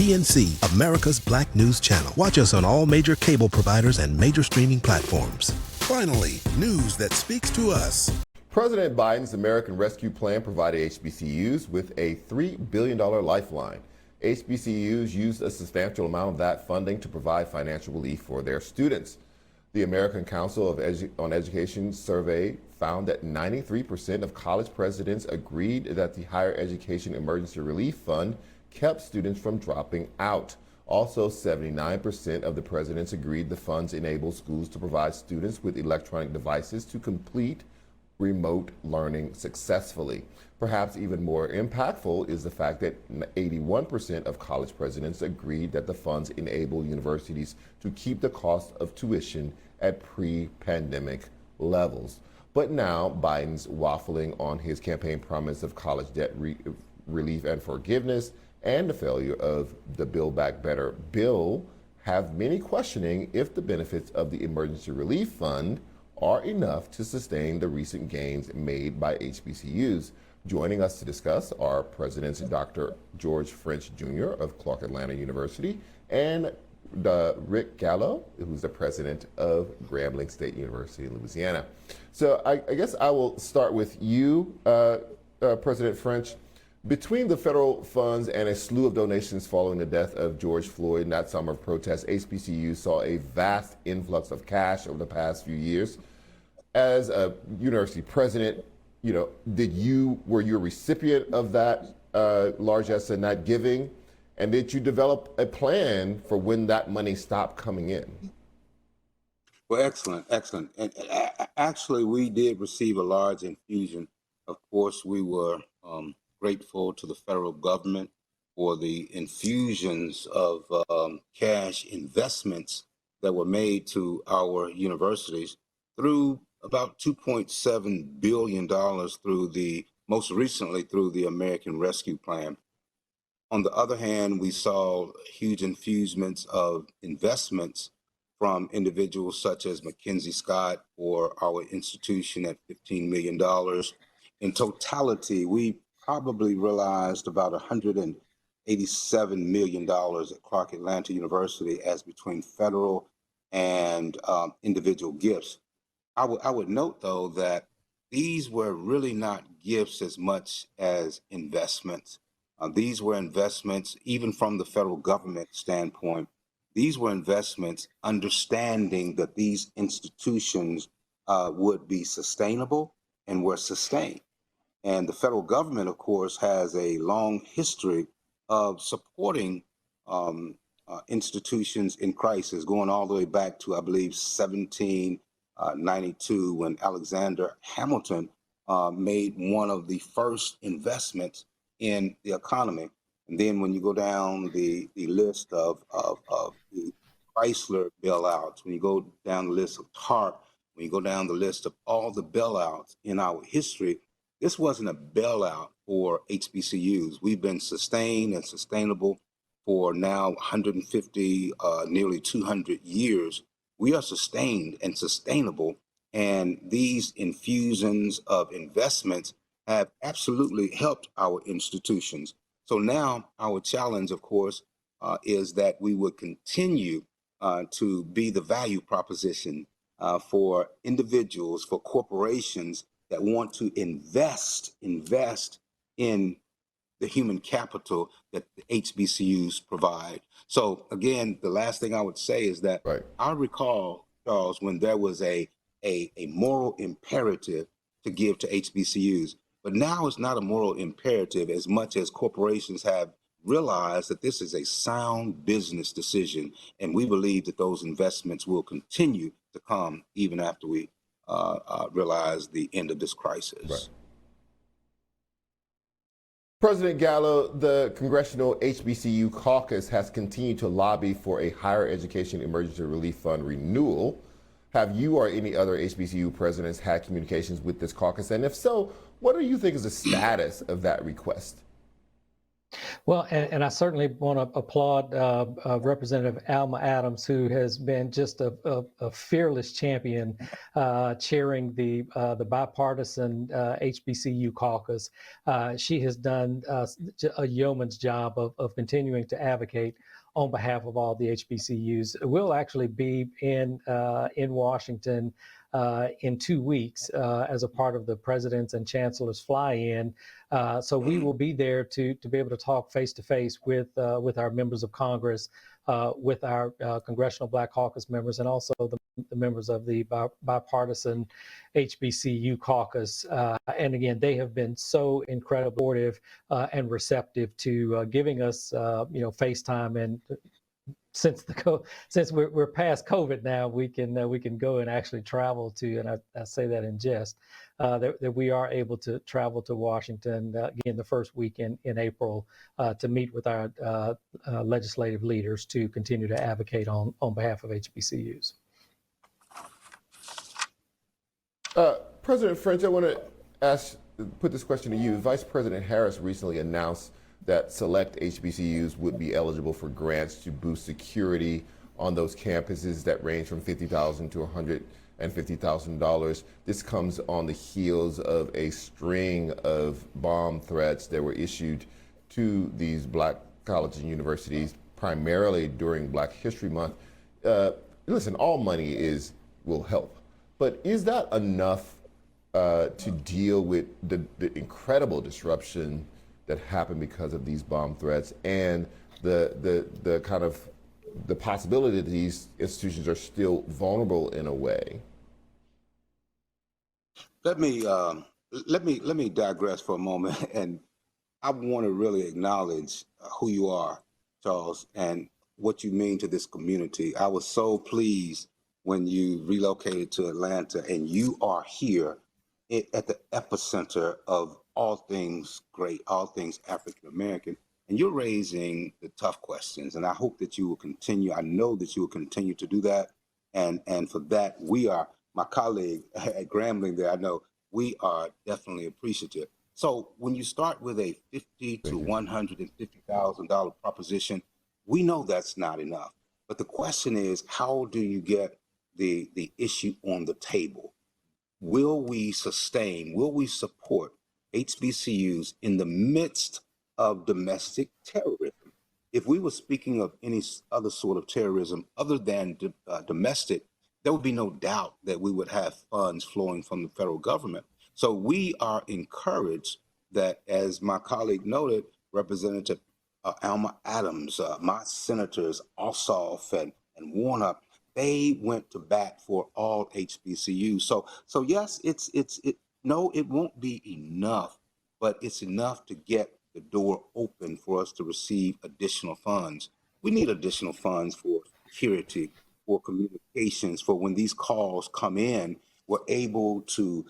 PNC, America's Black News Channel. Watch us on all major cable providers and major streaming platforms. Finally, news that speaks to us. President Biden's American Rescue Plan provided HBCUs with a $3 billion lifeline. HBCUs used a substantial amount of that funding to provide financial relief for their students. The American Council on Education survey found that 93% of college presidents agreed that the Higher Education Emergency Relief Fund kept students from dropping out. Also, 79% of the presidents agreed the funds enable schools to provide students with electronic devices to complete remote learning successfully. Perhaps even more impactful is the fact that 81% of college presidents agreed that the funds enable universities to keep the cost of tuition at pre-pandemic levels. But now Biden's waffling on his campaign promise of college debt relief and forgiveness and the failure of the Build Back Better bill have many questioning if the benefits of the Emergency Relief Fund are enough to sustain the recent gains made by HBCUs. Joining us to discuss are Presidents Dr. George French Jr. of Clark Atlanta University and Rick Gallot, who's the president of Grambling State University in Louisiana. So I guess I will start with you, President French. Between the federal funds and a slew of donations following the death of George Floyd in that summer of protests, HBCUs saw a vast influx of cash over the past few years. As a university president, were you a recipient of that largesse in that giving? And did you develop a plan for when that money stopped coming in? Well, excellent. And actually, we did receive a large infusion. Of course, we were grateful to the federal government for the infusions of cash investments that were made to our universities through about $2.7 billion most recently through the American Rescue Plan. On the other hand, we saw huge infusions of investments from individuals such as Mackenzie Scott or our institution at $15 million. In totality, we probably realized about $187 million at Clark Atlanta University as between federal and individual gifts. I would note, though, that these were really not gifts as much as investments. These were investments, even from the federal government standpoint, these were investments understanding that these institutions would be sustainable and were sustained. And the federal government, of course, has a long history of supporting institutions in crisis, going all the way back to, I believe, 1792, when Alexander Hamilton made one of the first investments in the economy. And then when you go down the list of the Chrysler bailouts, when you go down the list of TARP, when you go down the list of all the bailouts in our history, this wasn't a bailout for HBCUs. We've been sustained and sustainable for now 150, nearly 200 years. We are sustained and sustainable, and these infusions of investments have absolutely helped our institutions. So now our challenge, of course, is that we would continue to be the value proposition for individuals, for corporations that want to invest in the human capital that the HBCUs provide. So again, the last thing I would say is that I recall, Charles, when there was a moral imperative to give to HBCUs, but now it's not a moral imperative as much as corporations have realized that this is a sound business decision, and we believe that those investments will continue to come even after we realize the end of this crisis. Right. President Gallo, the Congressional HBCU Caucus has continued to lobby for a Higher Education Emergency Relief Fund renewal. Have you or any other HBCU presidents had communications with this caucus? And if so, what do you think is the status of that request? Well, and I certainly want to applaud Representative Alma Adams, who has been just a fearless champion chairing the bipartisan HBCU caucus. She has done a yeoman's job of continuing to advocate on behalf of all the HBCUs. We'll actually be in Washington in 2 weeks as a part of the president's and chancellor's fly-in. So we will be there to be able to talk face to face with our members of Congress, with our Congressional Black Caucus members, and also the members of the bipartisan HBCU caucus. And again, they have been so incredibly supportive and receptive to giving us, FaceTime. And since we're past COVID now, we can go and actually travel to, and I say that in jest, that we are able to travel to Washington again the first week in April to meet with our legislative leaders to continue to advocate on behalf of HBCUs. President French, I want to put this question to you. Vice President Harris recently announced that select HBCUs would be eligible for grants to boost security on those campuses that range from $50,000 to $150,000. This comes on the heels of a string of bomb threats that were issued to these black colleges and universities, primarily during Black History Month. Listen, all money will help, but is that enough to deal with the incredible disruption that happened because of these bomb threats and the kind of the possibility that these institutions are still vulnerable in a way? Let me digress for a moment, and I want to really acknowledge who you are, Charles, and what you mean to this community. I was so pleased when you relocated to Atlanta, and you are here at the epicenter of all things great, all things African American, and you're raising the tough questions. And I hope that you will continue. I know that you will continue to do that. And for that, we are, my colleague at Grambling there, I know we are definitely appreciative. So when you start with a $50,000 to $150,000 proposition, we know that's not enough. But the question is, how do you get the issue on the table? Will we sustain, will we support HBCUs in the midst of domestic terrorism? If we were speaking of any other sort of terrorism other than domestic, there would be no doubt that we would have funds flowing from the federal government. So we are encouraged that, as my colleague noted, Representative Alma Adams, my senators Ossoff and Warner, they went to bat for all HBCUs. So yes, no, it won't be enough, but it's enough to get the door open for us to receive additional funds. We need additional funds for security, for communications, for when these calls come in, we're able to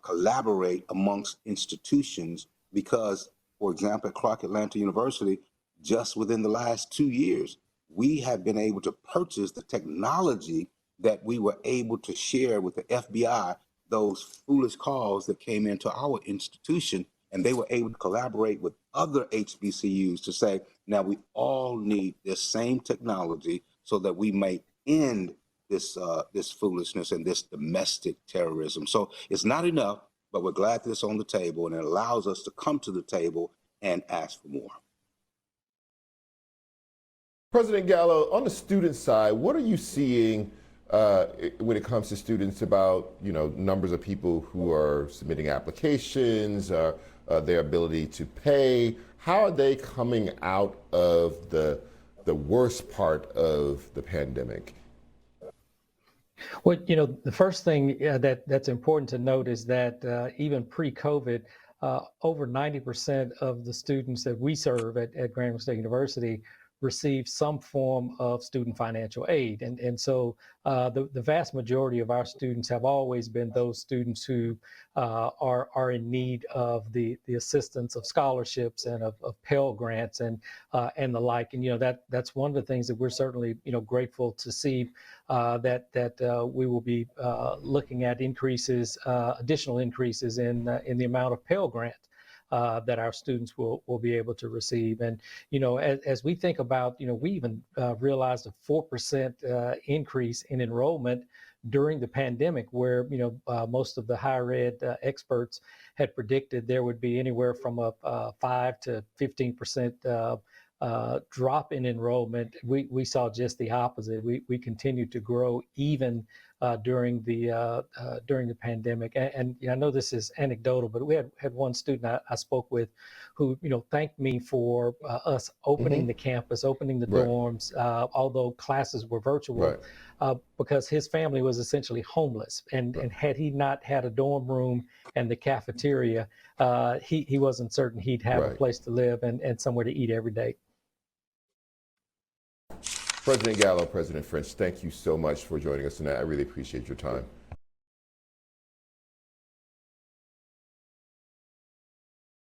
collaborate amongst institutions because, for example, at Clark Atlanta University, just within the last 2 years, we have been able to purchase the technology that we were able to share with the FBI, those foolish calls that came into our institution, and they were able to collaborate with other HBCUs to say, now we all need this same technology so that we may end this foolishness and this domestic terrorism. So it's not enough, but we're glad that it's on the table, and it allows us to come to the table and ask for more. President Gallo, on the student side, what are you seeing when it comes to students about, numbers of people who are submitting applications, their ability to pay? How are they coming out of the worst part of the pandemic? Well, the first thing that's important to note is that even pre-COVID, over 90% of the students that we serve at Grambling State University receive some form of student financial aid. And so the vast majority of our students have always been those students who are in need of the assistance of scholarships and of Pell Grants and the like. And, that's one of the things that we're certainly, grateful to see that we will be looking at increases, additional increases in the amount of Pell Grant that our students will be able to receive. And, as we think about, we even realized a 4% increase in enrollment during the pandemic, where, most of the higher ed experts had predicted there would be anywhere from a 5 to 15% drop in enrollment. We saw just the opposite. We continued to grow even during the pandemic. And I know this is anecdotal, but we had one student I spoke with who thanked me for us opening the campus, opening the dorms, although classes were virtual, because his family was essentially homeless, and had he not had a dorm room and the cafeteria, he wasn't certain he'd have a place to live and somewhere to eat every day. President Gallo, President French, thank you so much for joining us tonight. I really appreciate your time.